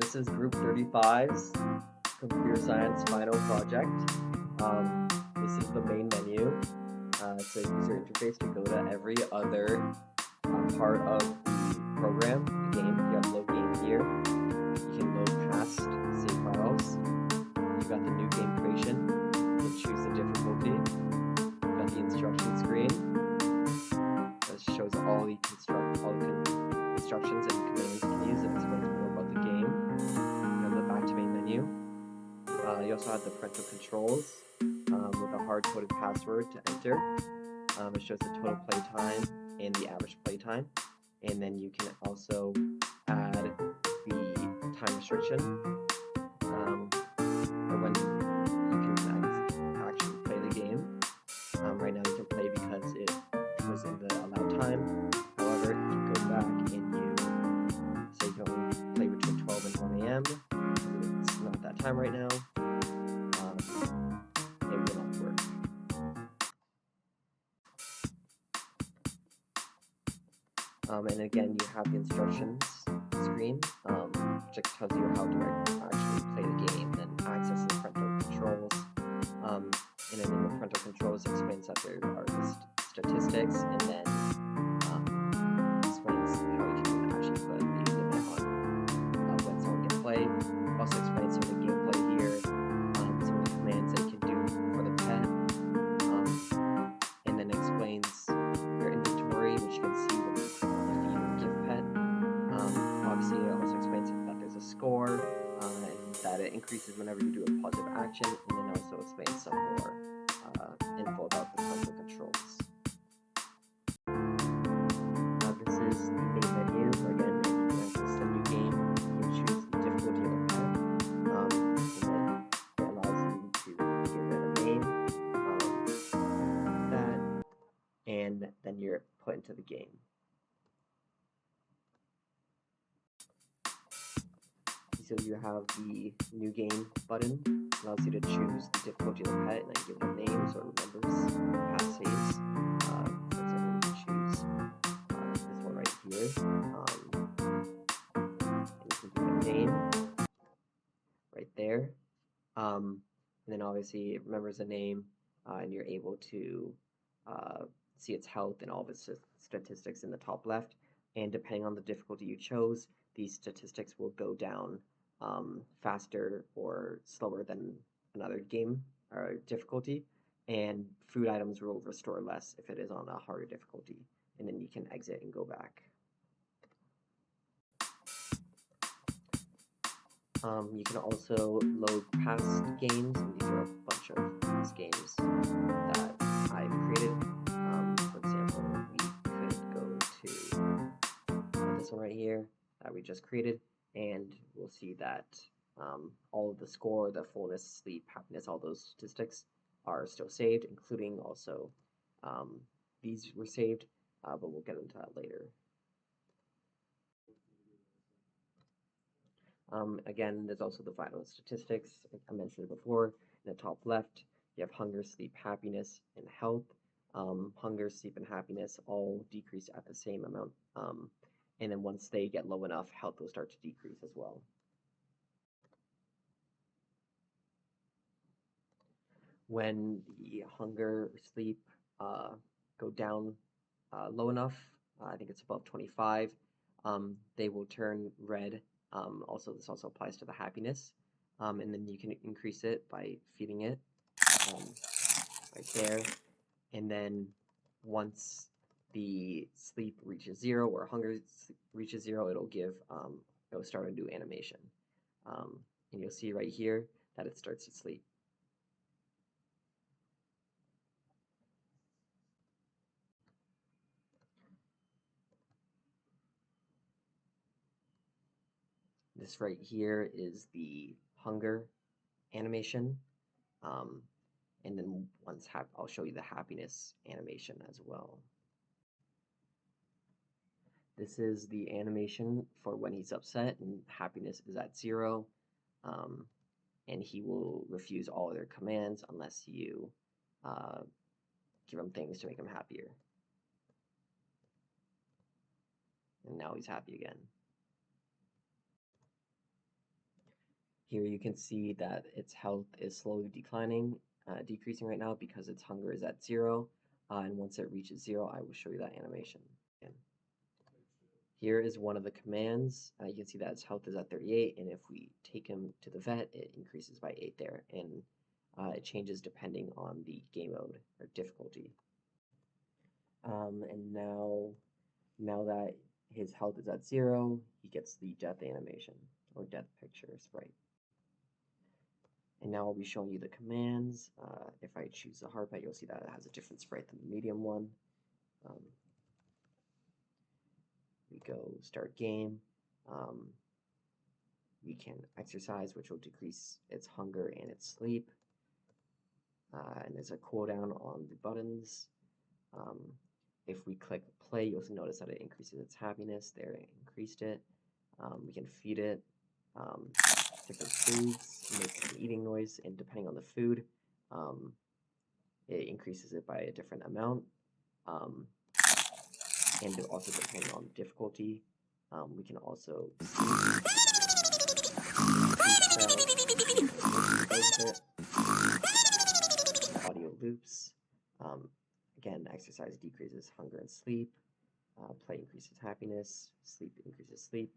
This is Group 35's Computer Science Final Project. This is the main menu. It's a user interface to go to every other part of the program, the game. You have load game here. You can load past save files. You've got the new game creation. You can choose the difficulty. You've got the instruction screen. This shows all the instructions and commands you can use and explains more about the game. You have the back to main menu. You also have the parental controls with a hard-coded password to enter. It shows the total play time and the average play time. And then you can also add the time restriction for when you can actually play the game. Right now you can play because it was in the allowed time. However, if you go back and you say you can only play between 12 and 1 a.m., it's not that time right now, it will not work. And again, you have the instructions screen, which tells you how to actually play the game, then access the parental controls. And then in the parental controls, it explains that there are the statistics, and then explains how you can actually put the limit on when someone can play. Also explains some of the gameplay here, some of the commands that you can do for the pet, and then explains your inventory, which you can see when you feed or give pet. Obviously, it also explains that there's a score, and that it increases whenever you do a positive action, and then also explains some more info about the parental controls. This is the main menu. Again, if you access the new game, you can choose the difficulty of the pet, and then it allows you to give it a name, that, and then you're put into the game. So you have the new game button, allows you to choose the difficulty of the pet and then give it a name so it remembers past saves. For example, you can choose this one right here, and you can give it a name right there. And then obviously it remembers the name, and you're able to see its health and all of its statistics in the top left. And depending on the difficulty you chose, these statistics will go down faster or slower than another game or difficulty, and food items will restore less if it is on a harder difficulty, and then you can exit and go back. You can also load past games, and these are a bunch of past games that I've created. For example, we could go to this one right here that we just created, and we'll see that all of the score, the fullness, sleep, happiness, all those statistics are still saved, including also these were saved, but we'll get into that later. Again, there's also the vital statistics. I mentioned it before. In the top left, you have hunger, sleep, happiness, and health. Hunger, sleep, and happiness all decrease at the same amount. And then once they get low enough, health will start to decrease as well. When the hunger, sleep go down low enough, I think it's above 25, they will turn red. Also, this also applies to the happiness, and then you can increase it by feeding it right there. And then once the sleep reaches 0 or hunger reaches 0, it'll start a new animation. And you'll see right here that it starts to sleep. This right here is the hunger animation. And then once I'll show you the happiness animation as well. This is the animation for when he's upset and happiness is at 0. And he will refuse all other commands unless you give him things to make him happier. And now he's happy again. Here you can see that its health is slowly decreasing right now because its hunger is at 0. And once it reaches 0, I will show you that animation again. Here is one of the commands. You can see that its health is at 38, and if we take him to the vet, it increases by 8 there, and it changes depending on the game mode or difficulty. And now that his health is at 0, he gets the death animation or death picture sprite. And now I'll be showing you the commands. If I choose the hard pet, you'll see that it has a different sprite than the medium one. We go start game. We can exercise, which will decrease its hunger and its sleep. And there's a cooldown on the buttons. If we click play, you'll notice that it increases its happiness. There, it increased it. We can feed it different foods, it makes an eating noise, and depending on the food, it increases it by a different amount. And also depending on difficulty, we can also audio loops. Again, exercise decreases hunger and sleep. Play increases happiness. Sleep increases sleep.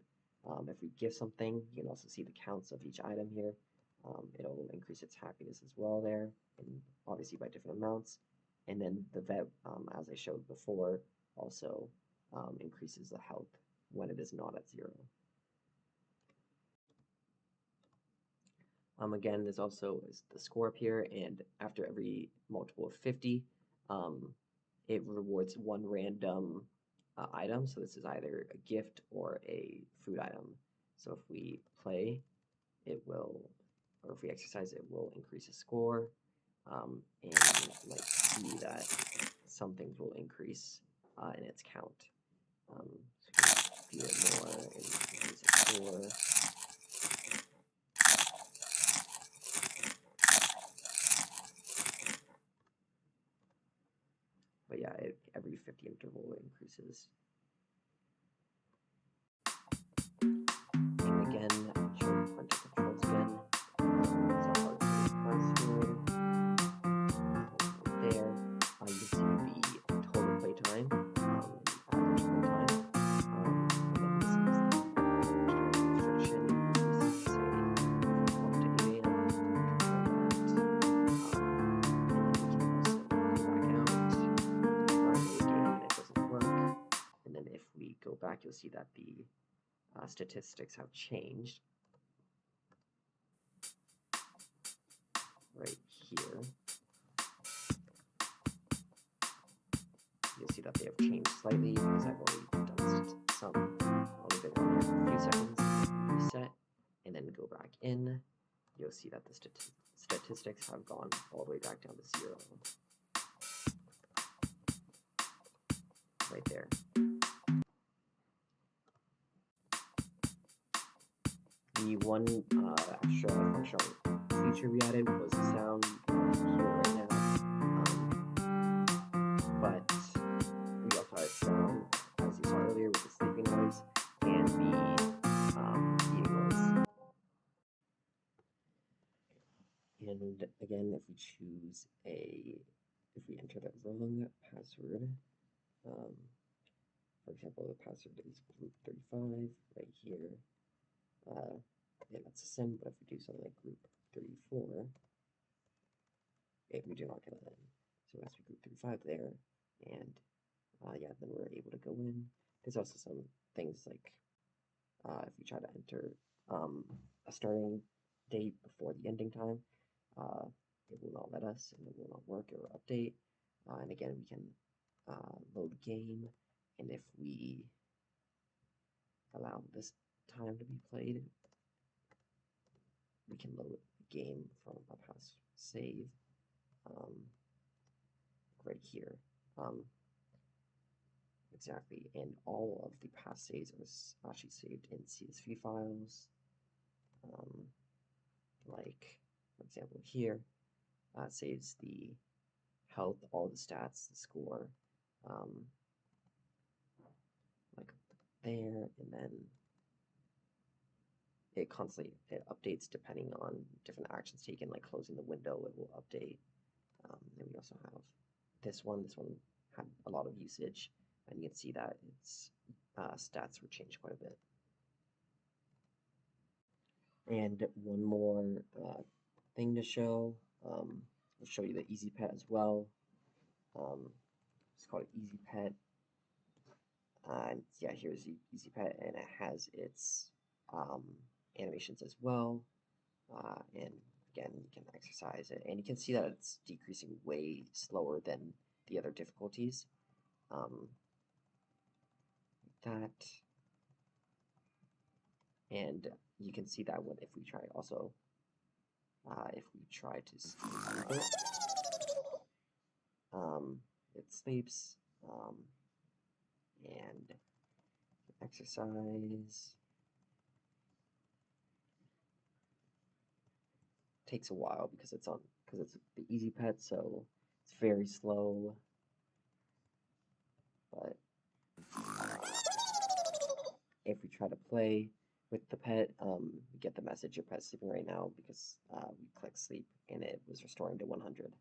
If we give something, you can also see the counts of each item here. It'll increase its happiness as well there, and obviously by different amounts. And then the vet, as I showed before, also increases the health when it is not at 0. Again, there's also the score up here, and after every multiple of 50, it rewards one random item. So this is either a gift or a food item. So if we play, it will, or if we exercise, it will increase the score. And you might see that some things will increase in its count. So we can feed it more and increase its score. But yeah, every 50 interval it increases. And again, show parental controls again. So password right there. You can see the total play time, the average play time. And then this is the restriction. This is say from 1 to 8 a.m. And then if we go back, you'll see that the statistics have changed right here. You'll see that they have changed slightly because I've already done some. I'll leave it on there for a few seconds, reset, and then go back in. You'll see that the statistics have gone all the way back down to 0. Right there. The one extra functional feature we added was the sound here right now. But we also had sound, as you saw earlier, with the sleeping noise and the eating noise. And again, if we enter the wrong password, for example, the password is group 35 right here. Yeah, that's a sin, but if we do something like group 34, we do not get it in. So it has to be group 35 there, and yeah, then we're able to go in. There's also some things like if you try to enter a starting date before the ending time, it will not let us, and it will not work or update. And again, we can load game, and if we allow this time to be played, we can load the game from a past save right here. Exactly, and all of the past saves are actually saved in CSV files. Like, for example, here, saves the health, all the stats, the score, like there, and then it constantly updates depending on different actions taken, like closing the window, it will update. And we also have this one. This one had a lot of usage, and you can see that its stats were changed quite a bit. And one more thing to show. I'll show you the Easy Pet as well. It's called Easy Pet. Yeah, here's Easy Pet, and it has its animations as well. And again, you can exercise it, and you can see that it's decreasing way slower than the other difficulties. That, and you can see that when if we try also, if we try to sleep it sleeps, and exercise. Takes a while because it's the Easy Pet, so it's very slow. But if we try to play with the pet, we get the message your pet's sleeping right now because we click sleep and it was restoring to 100.